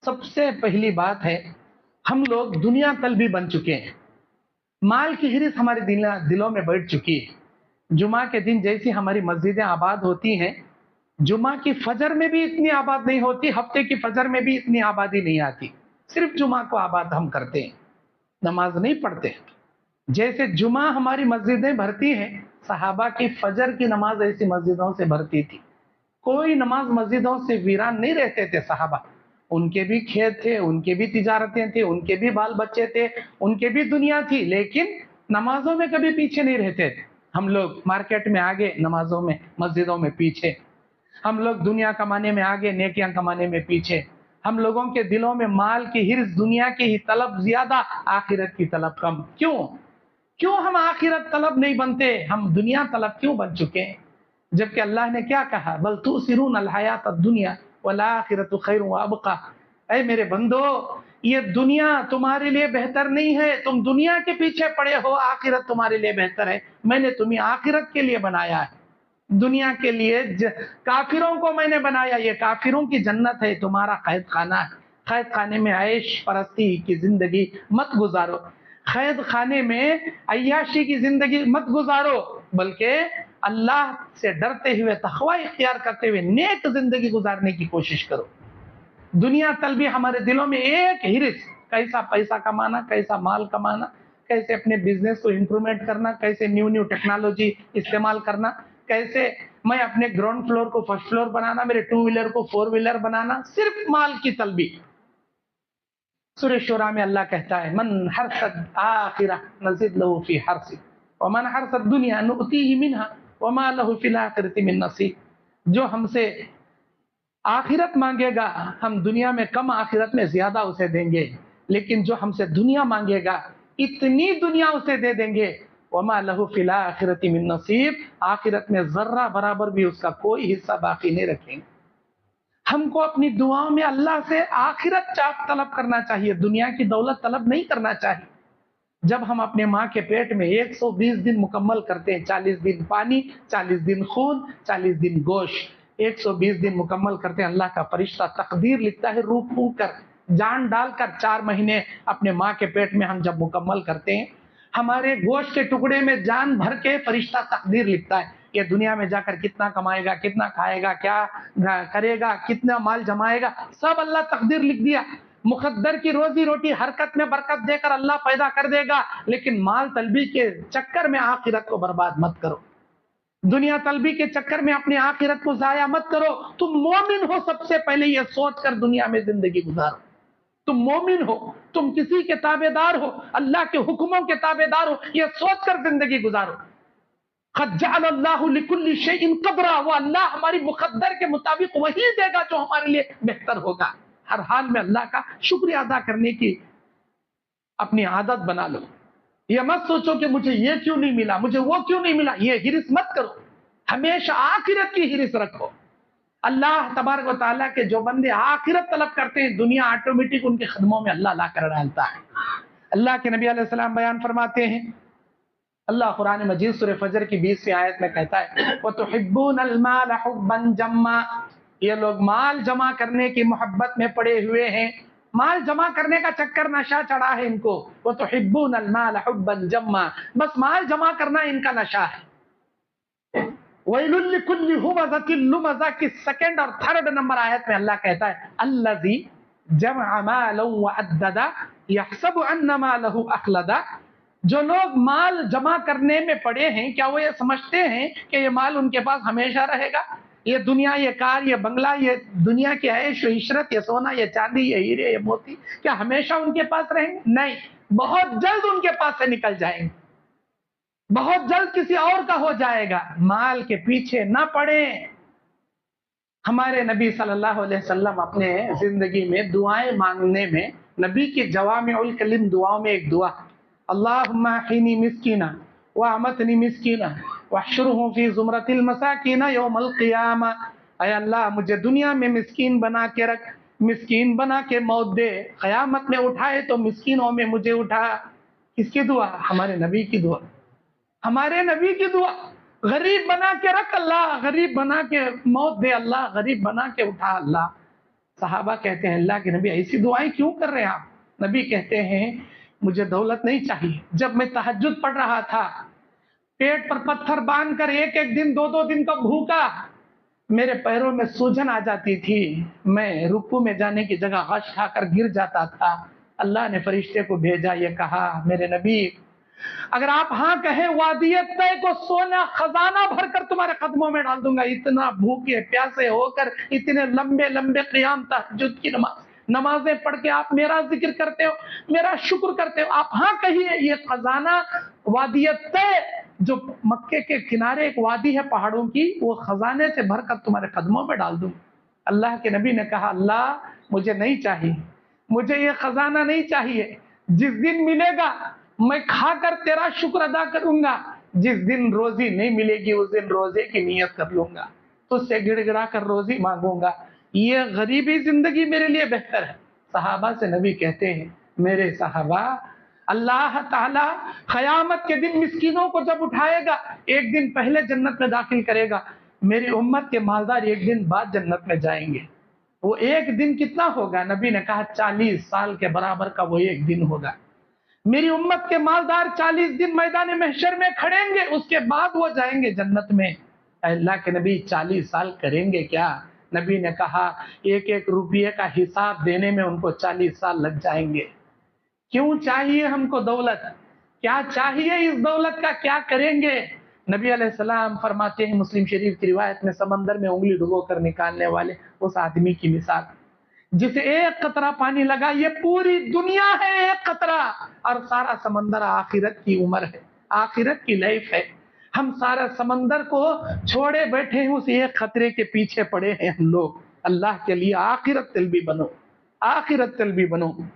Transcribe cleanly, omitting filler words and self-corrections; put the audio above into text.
सबसे पहली बात है, हम लोग दुनिया तलबी बन चुके हैं। माल की हिरिस हमारे दिलों में बैठ चुकी है। जुमा के दिन जैसी हमारी मस्जिदें आबाद होती हैं, जुमा की फजर में भी इतनी आबाद नहीं होती, हफ्ते की फजर में भी इतनी आबादी नहीं आती। सिर्फ जुमा को आबाद हम करते हैं, नमाज नहीं पढ़ते। जैसे जुमा हमारी मस्जिदें भरती हैं, सहाबा की फजर की नमाज ऐसी मस्जिदों से भरती थी। कोई नमाज मस्जिदों से वीरान नहीं रहते थे सहाबा। उनके भी खेत थे, उनके भी तिजारतें थी, उनके भी बाल बच्चे थे, उनके भी दुनिया थी, लेकिन नमाजों में कभी पीछे नहीं रहते थे। हम लोग मार्केट में आगे, नमाजों में मस्जिदों में पीछे। हम लोग दुनिया कमाने में आगे, नेकियां कमाने में पीछे। हम लोगों के दिलों में माल की हिर्स, दुनिया की ही तलब ज्यादा, आखिरत की तलब कम। क्यों? क्यों हम आखिरत तलब नहीं बनते? हम दुनिया तलब क्यों बन चुके हैं? जबकि अल्लाह ने क्या कहा, बल तुसिरून अल हयात दुनिया वल आखिरतु खैरुन व अबका। ऐ मेरे बंदो, ये दुनिया तुम्हारे लिए बेहतर नहीं है, तुम दुनिया के पीछे पड़े हो, आखिरत तुम्हारे लिए बेहतर है। मैंने तुम्हें आखिरत के लिए बनाया है, दुनिया के लिए काफिरों को मैंने बनाया। ये काफिरों की जन्नत है, तुम्हारा कैद खाना है। कैद खाने में ऐश परस्ती की जिंदगी मत गुजारो, कैद खाने में अय्याशी की जिंदगी मत गुजारो, बल्कि अल्लाह से डरते हुए, तकवा इख्तियार करते हुए नेक जिंदगी गुजारने की कोशिश करो। दुनिया तलबी हमारे दिलों में एक हिरिस, कैसा पैसा कमाना, कैसा माल कमाना, कैसे अपने बिजनेस को इंप्रूवमेंट करना, कैसे न्यू न्यू टेक्नोलॉजी इस्तेमाल करना, कैसे मैं अपने ग्राउंड फ्लोर को फर्स्ट फ्लोर बनाना, मेरे टू व्हीलर को फोर व्हीलर बनाना, सिर्फ माल की तलबी। सूरह शूरा में अल्लाह कहता है, मन हरसद आखिरा नज़िद लहू फी हरसी व मन हरसद दुनिया नुअतीही मिनहा व मा लहू फिल आखिरति मिन नसीब। जो हमसे आखिरत मांगेगा, हम दुनिया में कम, आखिरत में ज्यादा उसे देंगे। लेकिन जो हमसे दुनिया मांगेगा, इतनी दुनिया उसे दे देंगे, वमा लहू फिल आखिरति मिन नसीब, आखिरत में जर्रा बराबर भी उसका कोई हिस्सा बाकी नहीं रखेंगे। हमको अपनी दुआओं में अल्लाह से आखिरत चाक तलब करना चाहिए, दुनिया की दौलत तलब नहीं करना चाहिए। जब हम अपने माँ के पेट में 120 दिन मुकम्मल करते हैं, 40 दिन पानी, 40 दिन खून, 40 दिन गोश्त, 120 दिन मुकम्मल करते हैं, अल्लाह का फरिश्ता तकदीर लिखता है, रूह फूंक कर, जान डालकर। 4 महीने अपने माँ के पेट में हम जब मुकम्मल करते हैं, हमारे गोश्त के टुकड़े में जान भर के फरिश्ता तकदीर लिखता है, ये दुनिया में जाकर कितना कमाएगा, कितना खाएगा, क्या करेगा, कितना माल जमाएगा, सब अल्लाह तकदीर लिख दिया। मुकद्दर की रोजी रोटी हरकत में बरकत देकर अल्लाह पैदा कर देगा, लेकिन माल तलबी के चक्कर में आखिरत को बर्बाद मत करो, दुनिया तलबी के चक्कर में अपनी आखिरत को जाया मत करो। तुम मोमिन हो, सबसे पहले यह सोचकर दुनिया में जिंदगी गुजारो। तुम मोमिन हो, तुम किसी के ताबेदार हो, अल्लाह के हुक्मों के ताबेदार हो, यह सोचकर जिंदगी गुजारो। क़द जअलल्लाहु लिकुल्लि शैइन क़दरा, वो अल्लाह हमारी मुकद्दर के मुताबिक वही देगा जो हमारे लिए बेहतर होगा। हर हाल में अल्लाह का शुक्रिया अदा करने की अपनी आदत बना लो। ये मत सोचो कि मुझे ये क्यों नहीं मिला, मुझे वो क्यों नहीं मिला, ये हिरिस मत करो, हमेशा आखिरत की हिरिस रखो। अल्लाह तबारक व तआला के जो बंदे आखिरत तलब करते हैं, दुनिया ऑटोमेटिक उनके कदमों में अल्लाह ला कर डालता है। अल्लाह के नबी अलैहि सलाम बयान फरमाते हैं, अल्लाह कुरान मजीद सूरह फजर की 20वीं आयत में कहता है, व तुहिब्बूनल माल हुब्बन जम्मा, ये लोग माल जमा करने की मोहब्बत में पड़े हुए हैं, माल जमा करने का चक्कर, नशा चढ़ा है इनको। व तुहिब्बूनल माल हुब्बन जम्मा, बस माल जमा करना इनका नशा है। वैलुल लिकुल्लि हुमज़तिन लुमज़ा की 2nd और 3rd नंबर आयत में अल्लाह कहता है, अल्लज़ी जमअ मालन व अद्ददा यहसबु अन्ना मालहु अखलदा। जो लोग माल जमा करने में पड़े हैं, क्या वो ये समझते हैं कि ये माल उनके पास हमेशा रहेगा? ये दुनिया, ये कार, ये बंगला, ये दुनिया की ऐश इशरत, ये सोना, ये चांदी, ये हीरे, ये मोती, क्या हमेशा उनके पास रहेंगे? नहीं, बहुत जल्द उनके पास से निकल जाएंगे, बहुत जल्द किसी और का हो जाएगा। माल के पीछे ना पड़े। हमारे नबी सल्लल्लाहु अलैहि वसल्लम अपने जिंदगी में दुआएं मांगने में, नबी की जवामिउल कलिम दुआओं में एक दुआ, अल्लाहुम्मा अहीनी मिस्कीना व अमतनी मिस्कीना वहशुरहु फी ज़ुमरतिल मसाकीना यौमल क़ियामा। ऐ अल्लाह, मुझे दुनिया में मिस्कीन बना के रख, मिस्कीन बना के मौत दे, क़यामत में उठाए तो मिस्कीनों में मुझे उठा। किसकी दुआ? हमारे नबी की दुआ, हमारे नबी की दुआ। गरीब बना के रख अल्लाह, गरीब बना के मौत दे अल्लाह, गरीब बना के उठा अल्लाह। صحابہ کہتے ہیں اللہ کے نبی ایسی دعائیں کیوں کر رہے ہیں آپ؟ نبی کہتے ہیں مجھے دولت نہیں چاہیے. جب میں تہجد پڑھ رہا تھا پیٹ پر پتھر باندھ کر ایک ایک دن دو دو دن کا بھوکا, میرے پیروں میں سوجن آ جاتی تھی, میں رکوع میں جانے کی جگہ غش کھا کر گر جاتا تھا. اللہ نے فرشتے کو بھیجا, یہ کہا میرے نبی اگر آپ ہاں کہیں وادی طے کو سونا خزانہ بھر کر تمہارے قدموں میں ڈال دوں گا. اتنا بھوکے پیاسے ہو کر اتنے لمبے لمبے قیام تہجد کی نمازیں پڑھ کے آپ میرا ذکر کرتے ہو, میرا شکر کرتے ہو. آپ ہاں کہیے یہ خزانہ وادی طے جو مکے کے کنارے ایک وادی ہے پہاڑوں کی, وہ خزانے سے بھر کر تمہارے قدموں میں ڈال دوں. اللہ کے نبی نے کہا اللہ مجھے نہیں چاہیے, مجھے یہ خزانہ نہیں چاہیے. جس دن ملے گا میں کھا کر تیرا شکر ادا کروں گا, جس دن روزی نہیں ملے گی اس دن روزے کی نیت کر لوں گا, تو اس سے گڑ گڑا کر روزی مانگوں گا. یہ غریبی زندگی میرے لیے بہتر ہے. صحابہ سے نبی کہتے ہیں میرے صحابہ اللہ تعالیٰ قیامت کے دن مسکینوں کو جب اٹھائے گا ایک دن پہلے جنت میں داخل کرے گا, میری امت کے مالدار ایک دن بعد جنت میں جائیں گے. وہ ایک دن کتنا ہوگا؟ نبی نے کہا 40 سال کے برابر کا وہ ایک دن ہوگا. میری امت کے مالدار 40 دن میدان محشر میں کھڑیں گے, اس کے بعد وہ جائیں گے جنت میں. اللہ کے نبی 40 سال کریں گے کیا؟ نبی نے کہا ایک ایک روپیے کا حساب دینے میں ان کو 40 سال لگ جائیں گے. کیوں چاہیے ہم کو دولت؟ کیا چاہیے اس دولت کا؟ کیا کریں گے؟ نبی علیہ السلام فرماتے ہیں مسلم شریف کی روایت میں, سمندر میں انگلی ڈبو کر نکالنے والے اس آدمی کی مثال جسے ایک قطرہ پانی لگا, یہ پوری دنیا ہے ایک قطرہ, اور سارا سمندر آخرت کی عمر ہے, آخرت کی لائف ہے. ہم سارا سمندر کو چھوڑے بیٹھے ہیں, اس ایک قطرے کے پیچھے پڑے ہیں ہم لوگ. اللہ کے لیے آخرت طلبی بنو, آخرت طلبی بنو.